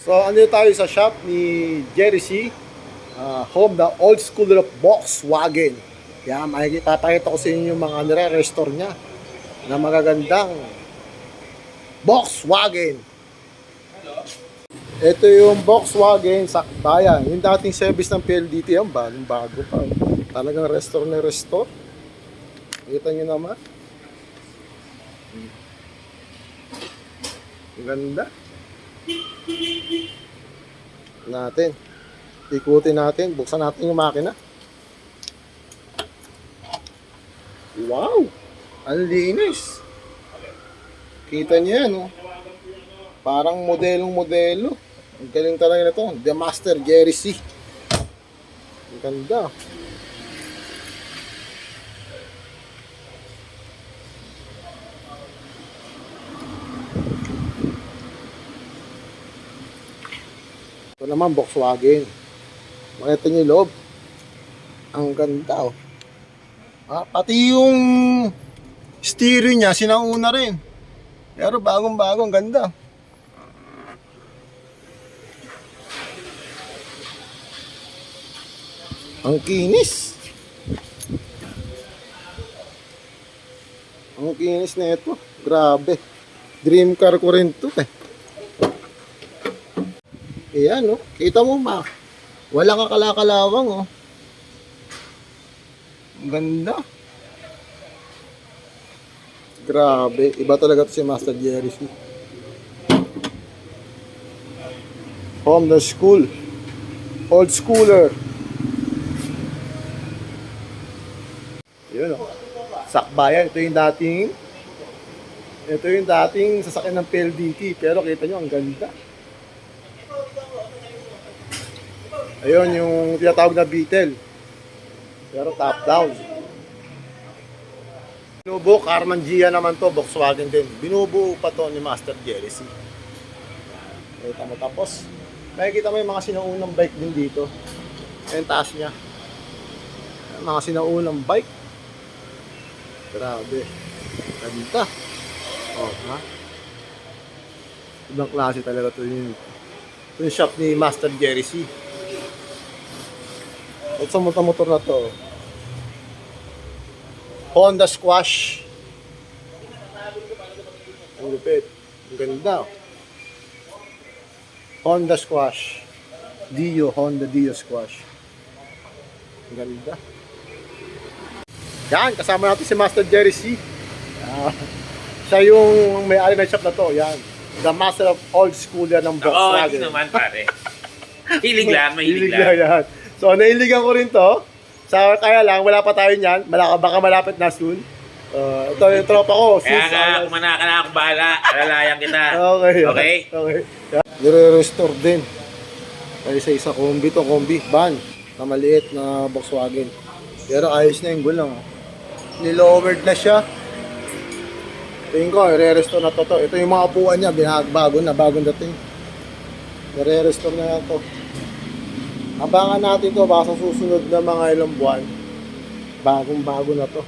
So, andito tayo sa shop ni Jerry C. Home na old school of Volkswagen. Yan, papakita ko sa inyo yung mga nire-restore niya na magagandang Volkswagen. Ito yung Volkswagen Sakbayan. Yung dating service ng PLDT, yan, bagong-bago pa. Talagang restore na restore. Kita nyo naman. Ang ganda. Natin. Ikutin natin. Buksan natin yung makina. Wow! Ang linis. Kita niyo yan, oh. Parang modelong-modelo. Ang galing talaga na ito. The Master Jerry C. Ang ganda. Ito naman, Volkswagen. Makita niyo yung loob. Ang ganda, oh. Pati yung steering niya, sinauna rin. Pero bagong-bago, ang ganda. Ang kinis. Ang kinis na ito. Grabe. Dream car ko rin ito, eh. Ayan, oh. Kita mo ba? Walang kakalakalawang, oh. Ang ganda. Grabe. Iba talaga ito si Master Jerry C. Home the school. Old schooler. Yun, oh. Sakbayan. Ito yung dating sasakyan ng PLDT. Pero kita nyo, ang ganda. Ayun, yung tinatawag na Beetle. Pero top down. Binubuo, Carman Gia naman to, Volkswagen din. Binubuo pa to ni Master Jerry C. Kita mo, tapos makikita mo yung mga sinaunang bike din dito. Ayun, taas niya. Mga sinaunang bike. Grabe. Ganda. Oh, ha? Ibang klase talaga to yung shop ni Master Jerry C. At sa motor na to, Honda Squash. Ang lupit. Ang ganda. Honda Squash. Honda Dio Squash. Ang ganda. Yan, kasama natin si Master Jerry C. Siya yung may-ari ng shop na to. Yan. The Master of Old Schooler ng Volkswagen. Oo, naman pare. Hilig lang, mahilig lang. Yan. So, nailigan ko rin to. Kaya lang, wala pa tayo niyan. Baka malapit na soon. Ito yung tropa ko. Kaya nga, kumana ka na akong bahala. Alalayan kita. Okay? Okay. Nire-restore din. Kaya isa kombi to, kombi. Van. Na maliit na Volkswagen. Pero ayos na yung gulong. Nilowered na siya. Tingin ko, nire-restore na to. Ito yung mga upuan niya. Bagong dating. Nire-restore na to. Abangan natin to baka sa susunod na mga ilang buwan. Bagong-bago na to.